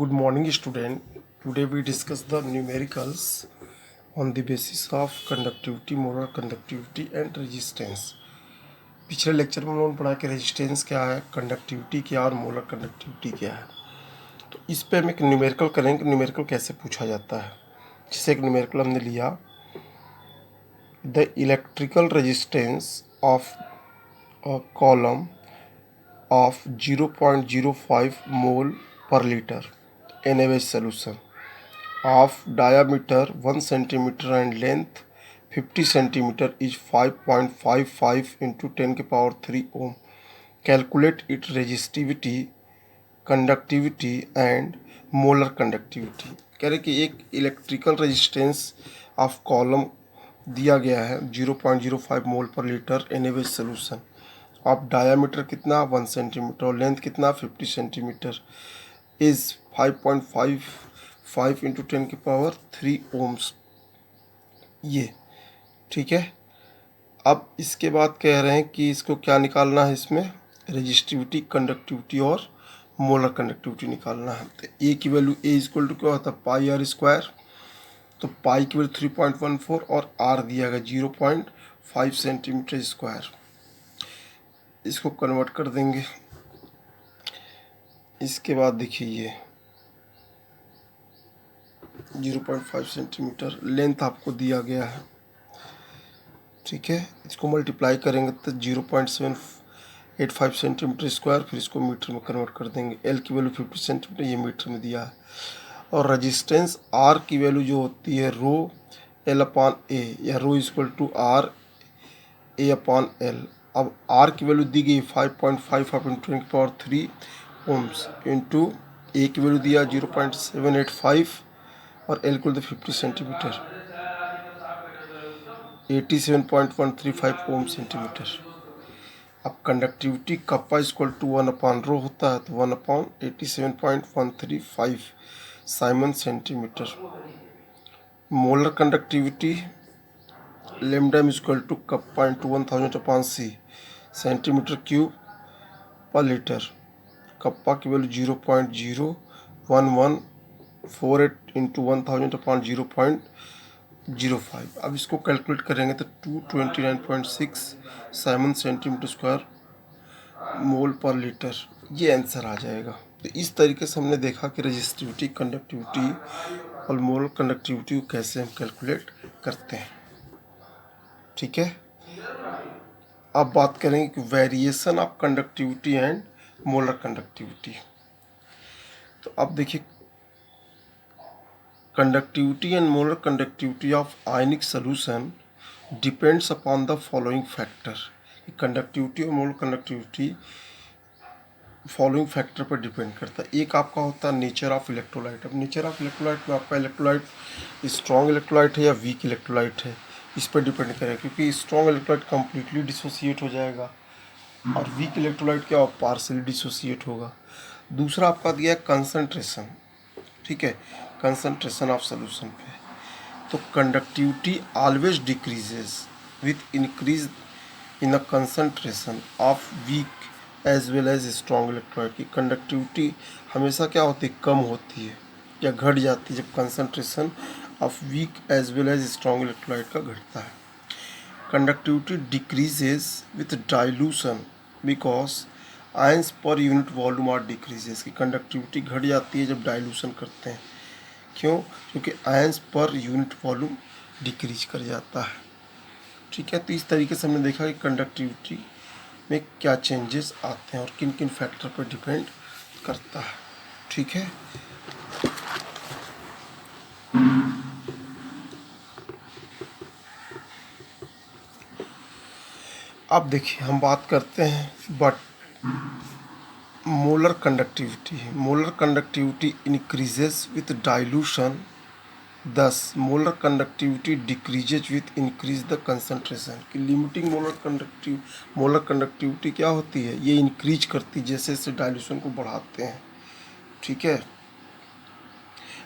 Good morning, student. Today we discuss the numericals on the basis of conductivity, molar conductivity and resistance. पिछले lecture में उन्होंने पढ़ा कि resistance क्या है, कंडक्टिविटी क्या और मोलर कंडक्टिविटी क्या है। तो इस पे हम एक न्यूमेरिकल करेंगे। न्यूमेरिकल कैसे पूछा जाता है, जिसे एक न्यूमेरिकल हमने लिया, the electrical resistance of a column of 0.05 mole per liter NaOH solution of diameter 1 centimeter and length 50 centimeter is 5.55 into 10 के power 3 ohm. Calculate its resistivity, conductivity and molar conductivity. कह रहे कि एक इलेक्ट्रिकल रेजिस्टेंस ऑफ कॉलम दिया गया है 0.05 मोल पर litre NaOH solution of diameter कितना 1 सेंटीमीटर और लेंथ कितना 50 सेंटीमीटर इज 5.55 इंटू 10 की पावर 3 ओम्स। ये ठीक है। अब इसके बाद कह रहे हैं कि इसको क्या निकालना है, इसमें रेजिस्टिविटी, कंडक्टिविटी और मोलर कंडक्टिविटी निकालना है। तो ए की वैल्यू ए इक्वल टू क्या होता है पाई आर स्क्वायर। तो पाई की वैल्यू 3.14 और आर दिया गया 0.5 सेंटीमीटर स्क्वायर। इसको कन्वर्ट कर देंगे। इसके बाद देखिए ये 0.5 सेंटीमीटर लेंथ आपको दिया गया है, ठीक है। इसको मल्टीप्लाई करेंगे तो 0.785 सेंटीमीटर स्क्वायर, फिर इसको मीटर में कन्वर्ट कर देंगे। एल की वैल्यू 50 सेंटीमीटर, ये मीटर में दिया है। और रजिस्टेंस आर की वैल्यू जो होती है रो एल अपॉन ए, या rho equal to R A upon L. अब आर की वैल्यू दी गई 5.55 इंटू 10 की पावर 3 ओम्स इंटू ए की वैल्यू दिया 0.785 और एल को 50 सेंटीमीटर 87.135 ओम सेंटीमीटर। अब conductivity kappa equal to 1 upon rho होता है, तो 1 upon 87.135 siemens centimetre. Molar conductivity lambda equal to kappa into 1000 upon C centimetre cube per litre. Kappa की value 0.01148 into 1000 upon 0.05। अब इसको कैलकुलेट करेंगे तो 229.6 साइमन सेंटीमीटर स्क्वायर मोल पर litre, ये आंसर आ जाएगा। तो इस तरीके से हमने देखा कि रेजिस्टिविटी, कंडक्टिविटी और मोलर कंडक्टिविटी को कैसे हम कैलकुलेट करते हैं, ठीक है। अब बात करेंगे कि variation of conductivity and molar conductivity. तो अब देखिए, conductivity and molar conductivity of ionic solution depends upon the following factor. Conductivity और मोलर कंडक्टिविटी फॉलोइंग फैक्टर पर डिपेंड करता है। एक आपका होता है नेचर ऑफ इलेक्ट्रोलाइट। अब नेचर ऑफ इलेक्ट्रोलाइट में आपका इलेक्ट्रोलाइट स्ट्रॉन्ग इलेक्ट्रोलाइट है या वीक इलेक्ट्रोलाइट है, इस पर डिपेंड करेगा, क्योंकि स्ट्रॉन्ग इलेक्ट्रोलाइट कंप्लीटली डिसोसिएट हो जाएगा और वीक इलेक्ट्रोलाइट क्या पार्शियली डिसोसिएट होगा। दूसरा आपका दिया है कंसंट्रेशन, ठीक है, कंसंट्रेशन ऑफ सोल्यूशन पे। तो conductivity always decreases with increase in the concentration of weak as well as strong electrolyte की कंडक्टिविटी हमेशा क्या होती है, कम होती है या घट जाती है जब concentration of weak as well as strong electrolyte का घटता है। Conductivity decreases with dilution because ions per unit volume are decreases की कंडक्टिविटी घट जाती है जब डाइल्यूशन करते हैं। क्यों? क्योंकि ions per unit volume decrease कर जाता है, ठीक है। तो इस तरीके से हमने देखा कि कंडक्टिविटी में क्या चेंजेस आते हैं और किन किन फैक्टर पर डिपेंड करता है, ठीक है। अब देखिए हम बात करते हैं but molar conductivity. Molar conductivity increases with dilution, thus molar conductivity decreases with increase the concentration की लिमिटिंग मोलर कंडक्टिविटी क्या होती है, ये इंक्रीज करती है जैसे जैसे डाइल्यूशन को बढ़ाते हैं, ठीक है।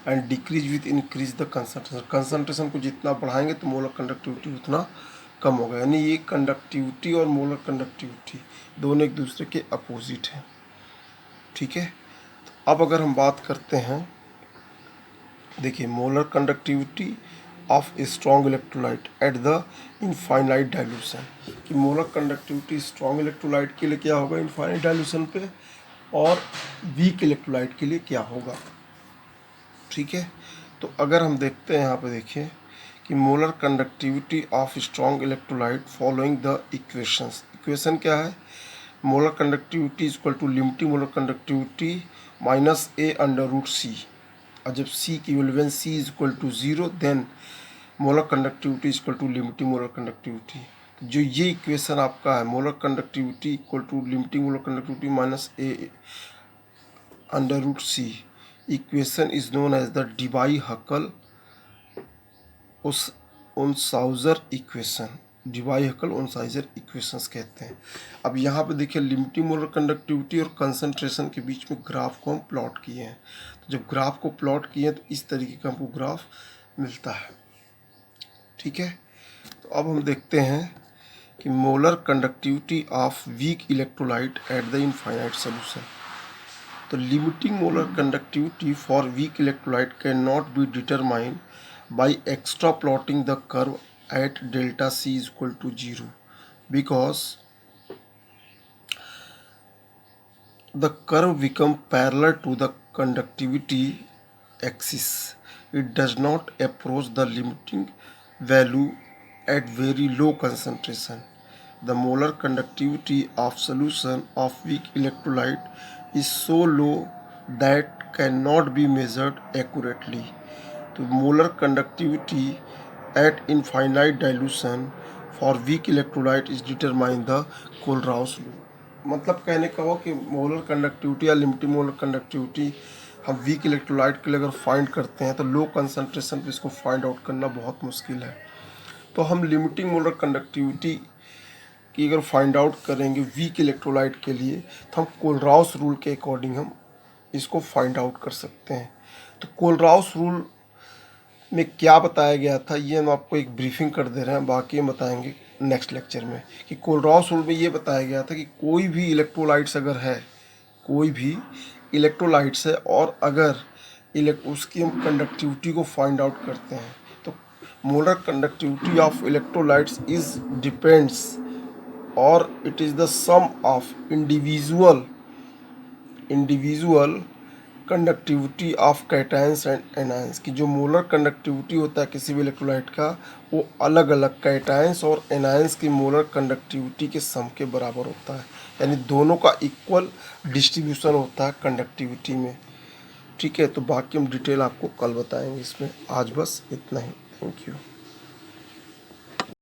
And decrease with increase the concentration, concentration को जितना बढ़ाएंगे तो मोलर कंडक्टिविटी उतना कम होगा। यानी ये कंडक्टिविटी और मोलर कंडक्टिविटी दोनों एक दूसरे के अपोजिट हैं, ठीक है। अब अगर हम बात करते हैं, देखिए molar conductivity of a strong electrolyte at the infinite dilution, कि मोलर कंडक्टिविटी स्ट्रॉन्ग इलेक्ट्रोलाइट के लिए क्या होगा इनफाइनाइट डाइल्यूशन पे, और वीक इलेक्ट्रोलाइट के लिए क्या होगा। ठीक है, तो अगर हम देखते हैं यहाँ पे, देखिए कि molar conductivity of strong electrolyte following the equations. Equation क्या है, molar conductivity is equal to limiting molar conductivity minus A under root C, और जब सी की value C is equal to 0 then molar conductivity is equal to limiting molar conductivity. तो जो ये equation आपका है, molar conductivity equal to limiting molar conductivity minus A under root C, equation is known as the डिबाई-हकल ओनसाउजर equation, डिबाई-हकल ओनसाइजर equations कहते हैं। अब यहाँ पे देखिए लिमिटिंग मोलर कंडक्टिविटी और कंसंट्रेशन के बीच में ग्राफ को हम प्लॉट किए हैं। तो जब ग्राफ को प्लॉट किए तो इस तरीके का हमको ग्राफ मिलता है। ठीक है, तो अब हम देखते हैं कि molar conductivity of weak electrolyte at the infinite solution. तो limiting molar conductivity for weak electrolyte can not be determined by extra plotting the curve at delta c is equal to 0, because the curve become parallel to the conductivity axis. It does not approach the limiting value at very low concentration. The molar conductivity of solution of weak electrolyte is so low that cannot be measured accurately. तो molar conductivity eight infinite dilution for weak electrolyte is determine the Kohlrausch law. मतलब कहने का हो कि molar conductivity या limiting molar conductivity हम weak electrolyte के लिए अगर फाइंड करते हैं तो लो कंसंट्रेशन पे इसको फाइंड आउट करना बहुत मुश्किल है। तो हम लिमिटिंग मोलर कंडक्टिविटी की अगर फाइंड आउट करेंगे वीक इलेक्ट्रोलाइट के लिए तो हम कोलराउस रूल के अकॉर्डिंग हम इसको फाइंड आउट कर सकते हैं। तो कोलराउस रूल में क्या बताया गया था ये हम आपको एक ब्रीफिंग कर दे रहे हैं, बाकी हम बताएंगे नेक्स्ट लेक्चर में। कि कोलराउस रूल में ये बताया गया था कि कोई भी इलेक्ट्रोलाइट्स अगर है, कोई भी इलेक्ट्रोलाइट्स है और अगर उसकी हम कंडक्टिविटी को फाइंड आउट करते हैं तो molar conductivity of electrolytes is depends और it is the sum of individual conductivity of cations and anions, की जो मोलर कंडक्टिविटी होता है किसी भी इलेक्ट्रोलाइट का वो अलग अलग कैटायंस और एनायंस की मोलर कंडक्टिविटी के सम के बराबर होता है, यानी दोनों का इक्वल डिस्ट्रीब्यूशन होता है कंडक्टिविटी में। ठीक है, तो बाकी हम डिटेल आपको कल बताएंगे इसमें, आज बस इतना ही। Thank you.